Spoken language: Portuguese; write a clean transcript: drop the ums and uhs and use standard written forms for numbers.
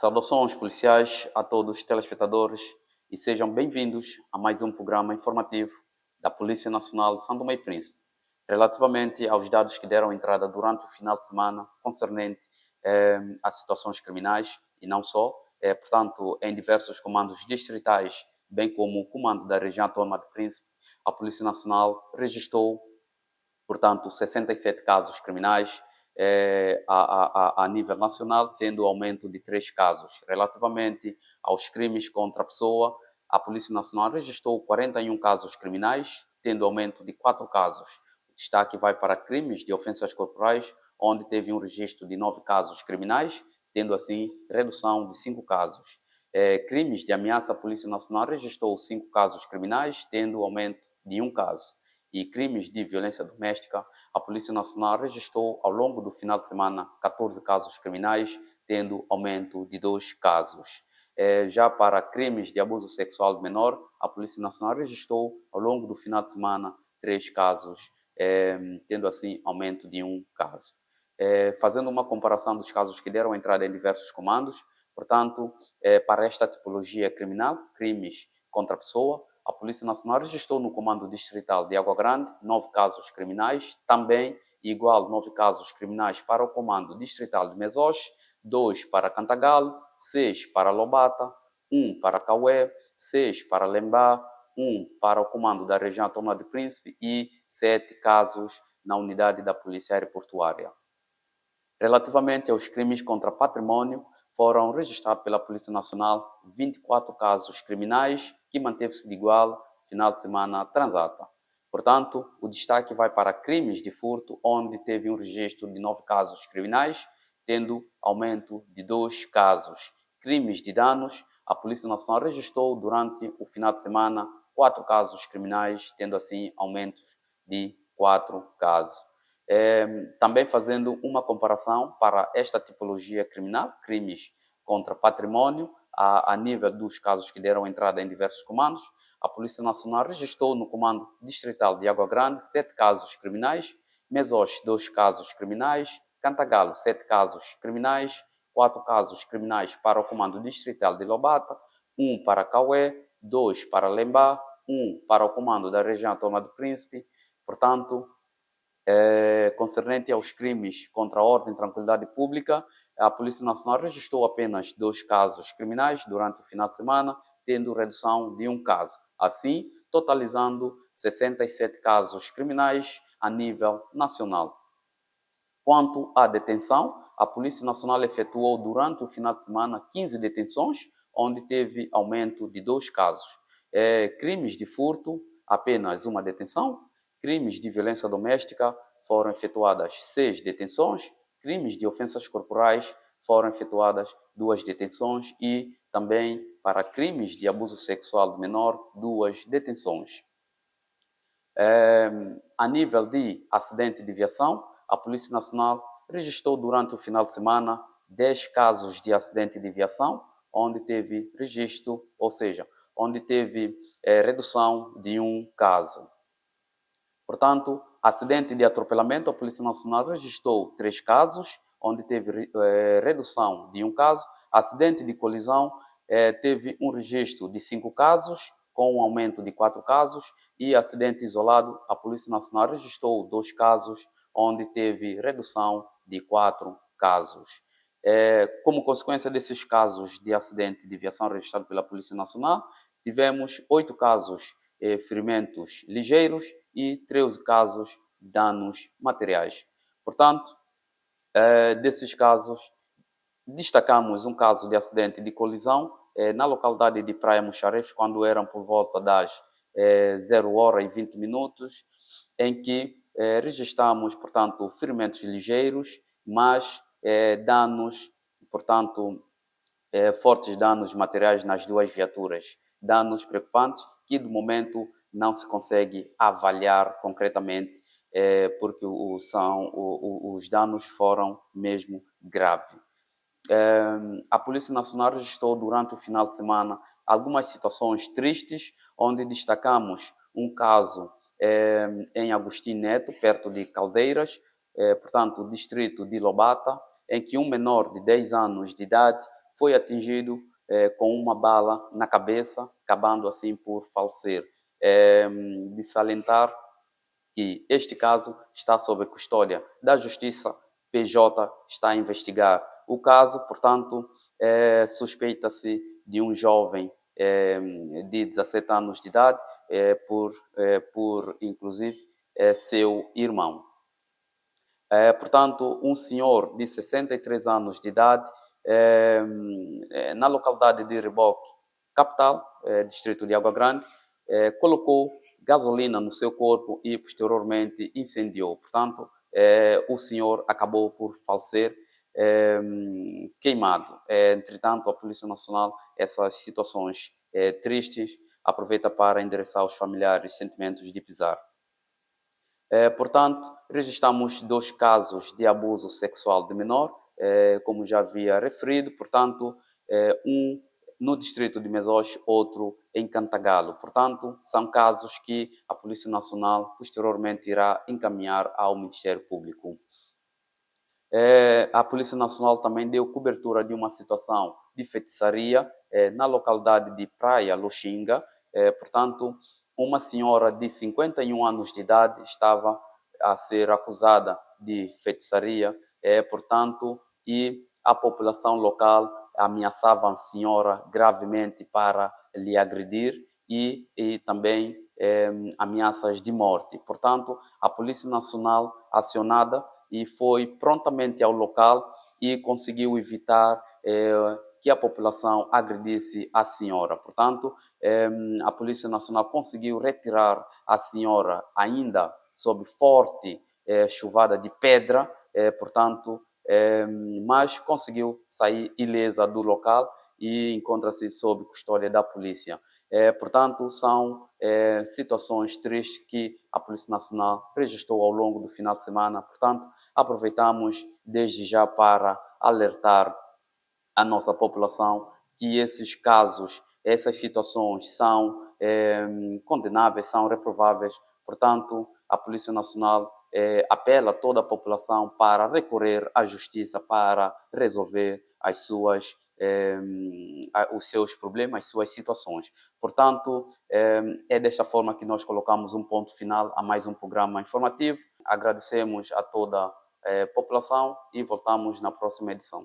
Saudações policiais a todos os telespectadores e sejam bem-vindos a mais um programa informativo da Polícia Nacional de São Tomé e Príncipe, relativamente aos dados que deram entrada durante o final de semana concernente a situações criminais e não só, portanto, em diversos comandos distritais, bem como o comando da região autónoma de Príncipe, a Polícia Nacional registrou, portanto, 67 casos criminais a nível nacional, tendo aumento de 3 casos. Relativamente aos crimes contra a pessoa, a Polícia Nacional registrou 41 casos criminais, tendo aumento de 4 casos. O destaque vai para crimes de ofensas corporais, onde teve um registro de 9 casos criminais, tendo assim redução de 5 casos. Crimes de ameaça, a Polícia Nacional registrou 5 casos criminais, tendo aumento de 1 caso. E crimes de violência doméstica, a Polícia Nacional registrou ao longo do final de semana 14 casos criminais, tendo aumento de 2 casos. Já para crimes de abuso sexual de menor, a Polícia Nacional registrou ao longo do final de semana 3 casos, tendo assim aumento de 1 caso. Fazendo uma comparação dos casos que deram entrada em diversos comandos, portanto, para esta tipologia criminal, crimes contra a pessoa, a Polícia Nacional registrou no Comando Distrital de Água Grande 9 casos criminais, também igual 9 casos criminais para o Comando Distrital de Mesoche, 2 para Cantagalo, 6 para Lobata, 1 para Caué, 6 para Lembá, 1 para o Comando da Região Autónoma de Príncipe e 7 casos na unidade da Polícia Aeroportuária. Relativamente aos crimes contra patrimônio, foram registrados pela Polícia Nacional 24 casos criminais, que manteve-se de igual final de semana transata. Portanto, o destaque vai para crimes de furto, onde teve um registro de 9 casos criminais, tendo aumento de 2 casos. Crimes de danos, a Polícia Nacional registrou durante o final de semana 4 casos criminais, tendo assim aumentos de 4 casos. Também fazendo uma comparação para esta tipologia criminal, crimes contra patrimônio, a nível dos casos que deram entrada em diversos comandos, a Polícia Nacional registrou no Comando Distrital de Água Grande 7 casos criminais, Mesoche 2 casos criminais, Cantagalo 7 casos criminais, 4 casos criminais para o Comando Distrital de Lobata, 1 para Caué, 2 para Lembá, 1 para o Comando da Região Autónoma do Príncipe. Portanto, concernente aos crimes contra a ordem e tranquilidade pública, a Polícia Nacional registrou apenas 2 casos criminais durante o final de semana, tendo redução de 1 caso. Assim, totalizando 67 casos criminais a nível nacional. Quanto à detenção, a Polícia Nacional efetuou durante o final de semana 15 detenções, onde teve aumento de 2 casos. Crimes de furto, apenas 1 detenção. Crimes de violência doméstica, foram efetuadas 6 detenções. Crimes de ofensas corporais, foram efetuadas 2 detenções. E também para crimes de abuso sexual de menor, 2 detenções. A nível de acidente de viação, a Polícia Nacional registrou durante o final de semana 10 casos de acidente de viação, onde teve registro, ou seja, onde teve redução de 1 caso. Portanto, acidente de atropelamento, a Polícia Nacional registrou 3 casos, onde teve redução de 1 caso. Acidente de colisão, teve um registro de 5 casos, com um aumento de 4 casos. E acidente isolado, a Polícia Nacional registrou 2 casos, onde teve redução de 4 casos. Como consequência desses casos de acidente de viação registrados pela Polícia Nacional, tivemos 8 casos ferimentos ligeiros e 13 casos de danos materiais. Portanto, desses casos, destacamos um caso de acidente de colisão na localidade de Praia Muxaref, quando eram por volta das 0h20, em que registramos, portanto, ferimentos ligeiros, mas danos, portanto, fortes danos materiais nas 2 viaturas. Danos preocupantes que, de momento, não se consegue avaliar concretamente, porque os danos foram mesmo graves. A Polícia Nacional registrou durante o final de semana algumas situações tristes, onde destacamos um caso em Agostinho Neto, perto de Caldeiras, portanto, distrito de Lobata, em que um menor de 10 anos de idade foi atingido com uma bala na cabeça, acabando assim por falecer. De salientar que este caso está sob custódia da Justiça, PJ está a investigar o caso, portanto, suspeita-se de um jovem de 17 anos de idade, por inclusive seu irmão. Portanto, um senhor de 63 anos de idade, na localidade de Reboque, capital, distrito de Água Grande, colocou gasolina no seu corpo e posteriormente incendiou. Portanto, o senhor acabou por falecer queimado. Entretanto, a Polícia Nacional, essas situações tristes, aproveita para endereçar aos familiares sentimentos de pesar. Portanto, registramos 2 casos de abuso sexual de menor, como já havia referido, portanto, um no distrito de Mesós, outro em Cantagalo. Portanto, são casos que a Polícia Nacional posteriormente irá encaminhar ao Ministério Público. A Polícia Nacional também deu cobertura de uma situação de feitiçaria na localidade de Praia Luxinga. Portanto, uma senhora de 51 anos de idade estava a ser acusada de feitiçaria, portanto, e a população local ameaçava a senhora gravemente para lhe agredir e também ameaças de morte. Portanto, a Polícia Nacional acionada e foi prontamente ao local e conseguiu evitar que a população agredisse a senhora. Portanto, a Polícia Nacional conseguiu retirar a senhora ainda sob forte chuvada de pedra, portanto, mas conseguiu sair ilesa do local e encontra-se sob custódia da polícia. Portanto, são situações tristes que a Polícia Nacional registrou ao longo do final de semana. Portanto, aproveitamos desde já para alertar a nossa população que esses casos, essas situações são condenáveis, são reprováveis. Portanto, a Polícia Nacional apela a toda a população para recorrer à justiça para resolver os seus problemas, as suas situações. Portanto, é desta forma que nós colocamos um ponto final a mais um programa informativo. Agradecemos a toda a população e voltamos na próxima edição.